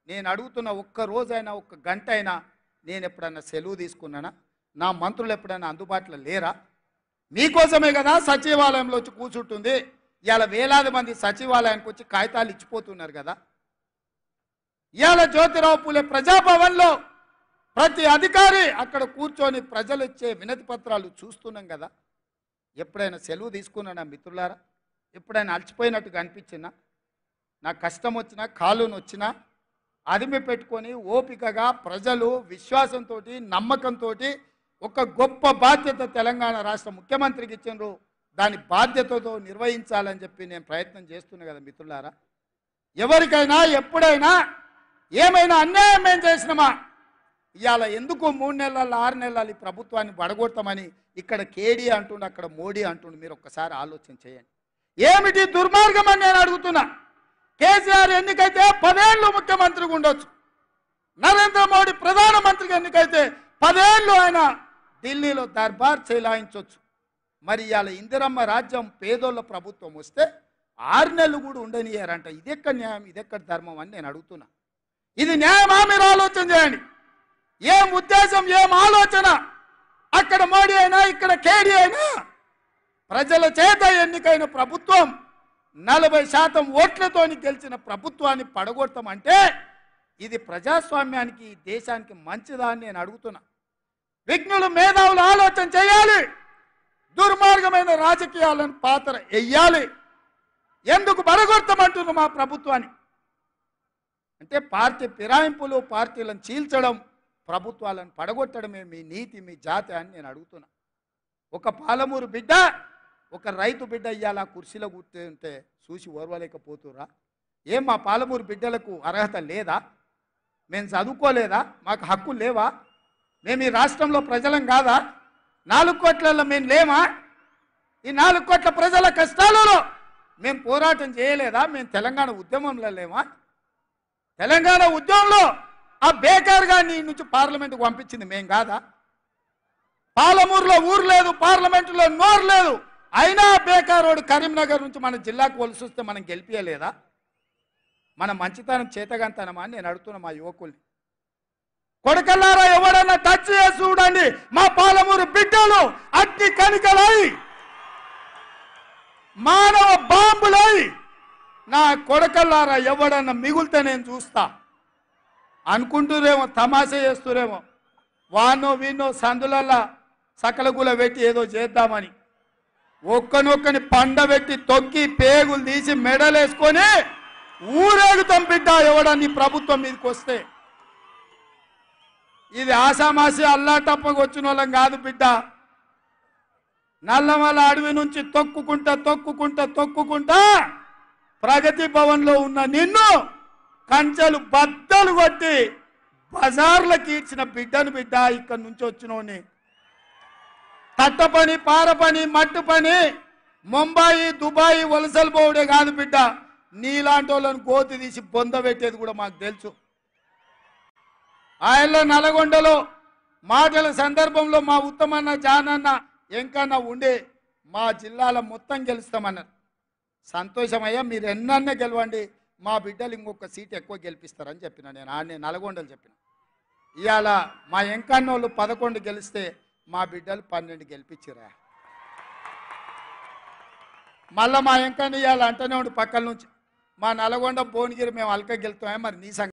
నేను అడుగుతున్న ఒక్క రోజైనా ఒక్క గంట అయినా నేను ఎప్పుడన్నా సెలవు తీసుకున్నానా? నా మంత్రులు ఎప్పుడైనా అందుబాటులో లేరా? మీకోసమే కదా సచివాలయంలో వచ్చి కూర్చుంటుంది. ఇవాళ వేలాది మంది సచివాలయానికి వచ్చి కాగితాలు ఇచ్చిపోతున్నారు కదా. ఇవాళ జ్యోతిరావు పూలే ప్రజాభవన్లో ప్రతి అధికారి అక్కడ కూర్చొని ప్రజలు ఇచ్చే వినతి పత్రాలు చూస్తున్నాం కదా. ఎప్పుడైనా సెలవు తీసుకున్నానా మిత్రులారా? ఎప్పుడైనా అలసిపోయినట్టుగా అనిపించినా, నాకు కష్టం వచ్చినా కాలుని వచ్చినా అదిమి పెట్టుకొని ఓపికగా ప్రజలు విశ్వాసంతో నమ్మకంతో ఒక గొప్ప బాధ్యత తెలంగాణ రాష్ట్ర ముఖ్యమంత్రికి ఇచ్చిండ్రు, దాని బాధ్యతతో నిర్వహించాలని చెప్పి నేను ప్రయత్నం చేస్తున్నా కదా మిత్రులారా. ఎవరికైనా ఎప్పుడైనా ఏమైనా అన్యాయం ఏం చేసినామా? ఇవాళ ఎందుకు 3 నెలలు 6 నెలలు ఈ ప్రభుత్వాన్ని పడగొడతామని ఇక్కడ కేడీ అంటుండు, అక్కడ మోడీ అంటుండు. మీరు ఒక్కసారి ఆలోచన చేయండి. ఏమిటి దుర్మార్గం అని నేను అడుగుతున్నా. కేసీఆర్ ఎన్నికైతే 10 ఏళ్ళు ముఖ్యమంత్రిగా ఉండొచ్చు, నరేంద్ర మోడీ ప్రధానమంత్రిగా ఎన్నికైతే 10 ఏళ్ళు ఆయన ఢిల్లీలో దర్బార్ చెలాయించవచ్చు. మరి ఇవాళ ఇందిరమ్మ రాజ్యం పేదోళ్ళ ప్రభుత్వం వస్తే 6 నెలలు కూడా ఉండనియారంట. ఇదెక్కడ న్యాయం, ఇదెక్కడ ధర్మం అని నేను అడుగుతున్నా. ఇది న్యాయమా? మీరు ఆలోచన చేయండి. ఏం ఉద్దేశం, ఏం ఆలోచన? అక్కడ మోడీ అయినా ఇక్కడ కేడీ అయినా ప్రజల చేత ఎన్నికైన ప్రభుత్వం 40% ఓట్లతోని గెలిచిన ప్రభుత్వాన్ని పడగొడతామంటే ఇది ప్రజాస్వామ్యానికి దేశానికి మంచిదా అని నేను అడుగుతున్నా. విజ్ఞులు మేధావులు ఆలోచన చేయాలి. దుర్మార్గమైన రాజకీయాలను పాత్ర వెయ్యాలి. ఎందుకు పడగొడతామంటున్నారు మా ప్రభుత్వాన్ని అంటే పార్టీ ఫిరాయింపులు, పార్టీలను చీల్చడం, ప్రభుత్వాలను పడగొట్టడమే మీ నీతి, మీ జాతి అని నేను అడుగుతున్నా. ఒక పాలమూరు బిడ్డ, ఒక రైతు బిడ్డ ఇయ్యాల కుర్చీలో కూర్చుంటే చూసి ఓర్వలేకపోతురా? ఏం మా పాలమూరు బిడ్డలకు అర్హత లేదా? మేము చదువుకోలేదా? మాకు హక్కులు లేవా? మేము ఈ రాష్ట్రంలో ప్రజలం కాదా? 4 కోట్లలో మేము లేమా? ఈ 4 కోట్ల ప్రజల కష్టాలలో మేము పోరాటం చేయలేదా? మేము తెలంగాణ ఉద్యమంలో లేమా? తెలంగాణ ఉద్యమంలో ఆ బేకార్ గారిని నుంచి పార్లమెంటుకు పంపించింది మేం కాదా? పాలమూరులో ఊరు లేదు, పార్లమెంటులో నోరు లేదు, అయినా బేకారోడు కరీంనగర్ నుంచి మన జిల్లాకు వలసి వస్తే మనం గెలిపియలేదా? మన మంచితనం చేతగంతనమా అని నేను అడుగుతున్నా మా యువకుల్ని. కొడకల్లారా, ఎవడన్నా టచ్ చేసి చూడండి, మా పాలమూరు బిడ్డలు అగ్ని కణికలై మానవ బాంబులై నా కొడకల్లారా ఎవడన్నా మిగులుతే నేను చూస్తా అనుకుంటురేమో, తమాషా చేస్తురేమో. వానో వీనో సందులల్లా సకలగుల పెట్టి ఏదో చేద్దామని ఒక్కనొక్కని పండబెట్టి తొక్కి పేగులు తీసి మెడలేసుకొని ఊరేగుతాం బిడ్డ ఎవడని ప్రభుత్వం మీదకి వస్తే. ఇది ఆసామాసి అల్లాటప్పకు వచ్చిన వాళ్ళం కాదు బిడ్డ. నల్లమల అడవి నుంచి తొక్కుకుంటా ప్రగతి భవన్లో ఉన్న నిన్ను కంచెలు బద్దలు కొట్టి బజార్లకు ఈడ్చిన బిడ్డను బిడ్డ. ఇక్కడి నుంచి వచ్చినోని తట్ట పని, పార పని, మట్టు పని, ముంబాయి దుబాయి వలసలు పోవడే కాదు బిడ్డ, నీలాంటి వాళ్ళని గోతి తీసి బొంద పెట్టేది కూడా మాకు తెలుసు. ఆయనలో నల్గొండలో మాటల సందర్భంలో మా ఉత్తమన్న, జానన్న, ఎంకన్నా ఉండే మా జిల్లాలో మొత్తం గెలుస్తామన్నారు. సంతోషమయ్యా, మీరు ఎన్నన్నా గెలవండి, మా బిడ్డలు ఇంకొక సీట్ ఎక్కువ గెలిపిస్తారని చెప్పిన. నేను ఆడనే నల్గొండలు చెప్పిన. ఇవాళ మా ఎంకన్నోళ్ళు 11 గెలిస్తే మా బిడ్డలు 12 గెలిపించిరా. మళ్ళీ మా ఎంకన్న ఇవాళ అంటనే ఉండి పక్కల నుంచి మా నల్గొండ భువనగిరి మేము అల్క గెలుతామే, మరి నీ